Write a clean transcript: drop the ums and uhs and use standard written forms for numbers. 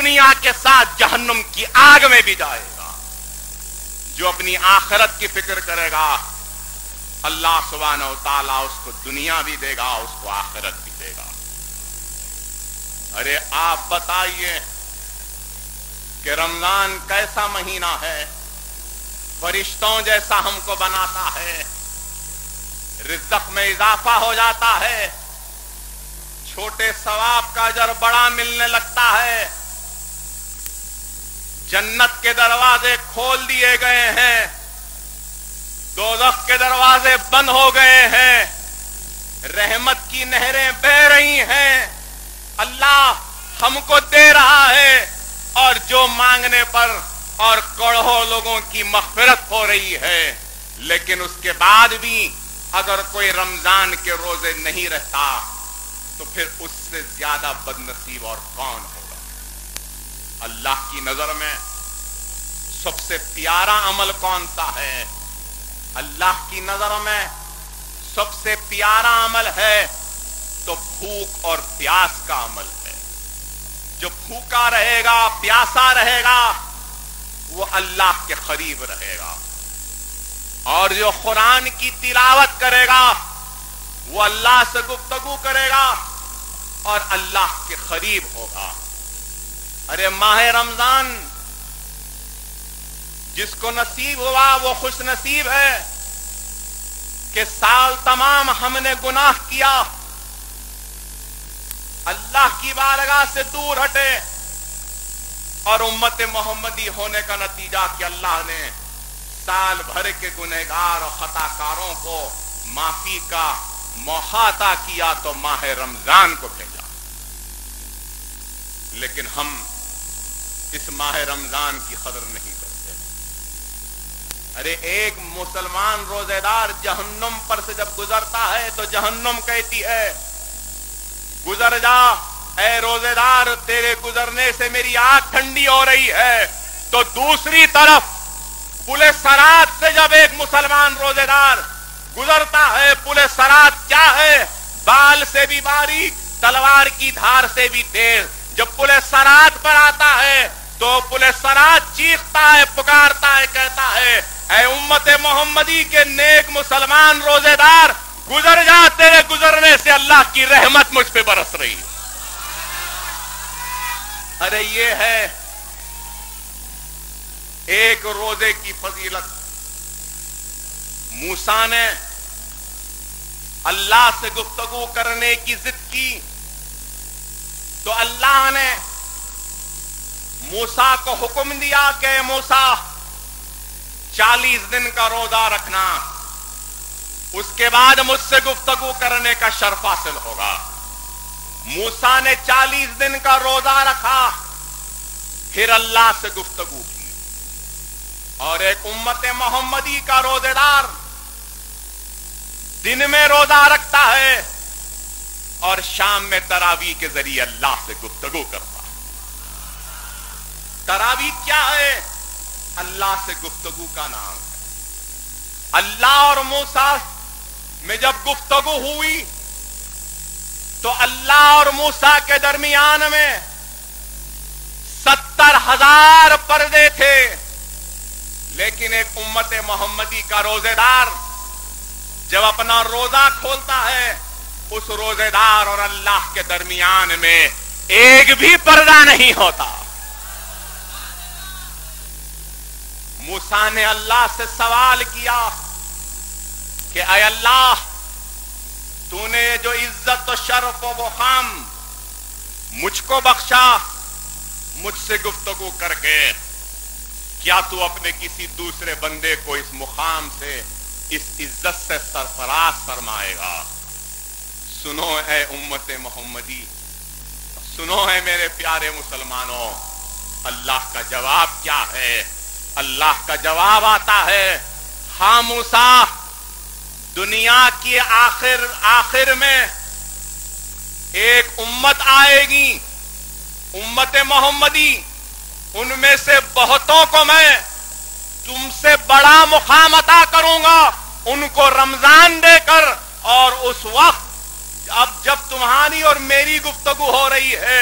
دنیا کے ساتھ جہنم کی آگ میں بھی جائے گا۔ جو اپنی آخرت کی فکر کرے گا اللہ سبحانہ و تعالیٰ اس کو دنیا بھی دے گا، اس کو آخرت بھی دے گا۔ ارے آپ بتائیے کہ رمضان کیسا مہینہ ہے، فرشتوں جیسا ہم کو بناتا ہے، رزق میں اضافہ ہو جاتا ہے، چھوٹے ثواب کا اجر بڑا ملنے لگتا ہے، جنت کے دروازے کھول دیے گئے ہیں، دوزخ کے دروازے بند ہو گئے ہیں، رحمت کی نہریں بہ رہی ہیں، اللہ ہم کو دے رہا ہے، اور جو مانگنے پر اور کروڑوں لوگوں کی مغفرت ہو رہی ہے، لیکن اس کے بعد بھی اگر کوئی رمضان کے روزے نہیں رہتا تو پھر اس سے زیادہ بد نصیب اور کون ہوگا؟ اللہ کی نظر میں سب سے پیارا عمل کون سا ہے؟ اللہ کی نظر میں سب سے پیارا عمل ہے تو بھوک اور پیاس کا عمل ہے۔ جو بھوکا رہے گا، پیاسا رہے گا، وہ اللہ کے قریب رہے گا، اور جو قرآن کی تلاوت کرے گا وہ اللہ سے گفتگو کرے گا اور اللہ کے قریب ہوگا۔ ارے ماہ رمضان جس کو نصیب ہوا وہ خوش نصیب ہے کہ سال تمام ہم نے گناہ کیا، اللہ کی بارگاہ سے دور ہٹے، اور امت محمدی ہونے کا نتیجہ کہ اللہ نے سال بھر کے گنہگار اور خطا کاروں کو معافی کا موقع عطا کیا تو ماہ رمضان کو بھیجا۔ لیکن ہم اس ماہ رمضان کی قدر نہیں کرتے۔ ارے ایک مسلمان روزے دار جہنم پر سے جب گزرتا ہے تو جہنم کہتی ہے گزر جا اے روزے دار، تیرے گزرنے سے میری آنکھ ٹھنڈی ہو رہی ہے، تو دوسری طرف پل صراط سے جب ایک مسلمان روزے دار گزرتا ہے، پل صراط کیا ہے؟ بال سے بھی باریک، تلوار کی دھار سے بھی تیز۔ جب پل صراط پر آتا ہے تو پل صراط چیختا ہے، پکارتا ہے، کہتا ہے اے امت محمدی کے نیک مسلمان روزے دار، گزر جا، تیرے گزرنے سے اللہ کی رحمت مجھ پہ برس رہی ہے۔ ارے یہ ہے ایک روزے کی فضیلت۔ موسیٰ نے اللہ سے گفتگو کرنے کی ضد کی تو اللہ نے موسیٰ کو حکم دیا کہ موسیٰ 40 دن کا روزہ رکھنا، اس کے بعد مجھ سے گفتگو کرنے کا شرف حاصل ہوگا۔ موسیٰ نے 40 دن کا روزہ رکھا، پھر اللہ سے گفتگو کی، اور ایک امت محمدی کا روزے دار دن میں روزہ رکھتا ہے اور شام میں تراویح کے ذریعے اللہ سے گفتگو کرتا ہے۔ تراویح کیا ہے؟ اللہ سے گفتگو کا نام ہے۔ اللہ اور موسیٰ میں جب گفتگو ہوئی تو اللہ اور موسیٰ کے درمیان میں 70,000 پردے تھے، لیکن ایک امت محمدی کا روزے دار جب اپنا روزہ کھولتا ہے، اس روزے دار اور اللہ کے درمیان میں ایک بھی پردہ نہیں ہوتا۔ موسیٰ نے اللہ سے سوال کیا کہ اے اللہ، تو نے جو عزت و شرف و وقام مجھ کو بخشا، مجھ سے گفتگو کر کے کیا تو اپنے کسی دوسرے بندے کو اس مقام سے، اس عزت سے سرفراز فرمائے گا؟ سنو اے امت محمدی، سنو اے میرے پیارے مسلمانوں، اللہ کا جواب کیا ہے؟ اللہ کا جواب آتا ہے، ہاں موسیٰ، دنیا کی آخر میں ایک امت آئے گی، امت محمدی، ان میں سے بہتوں کو میں تم سے بڑا مقام عطا کروں گا، ان کو رمضان دے کر، اور اس وقت اب جب تمہاری اور میری گفتگو ہو رہی ہے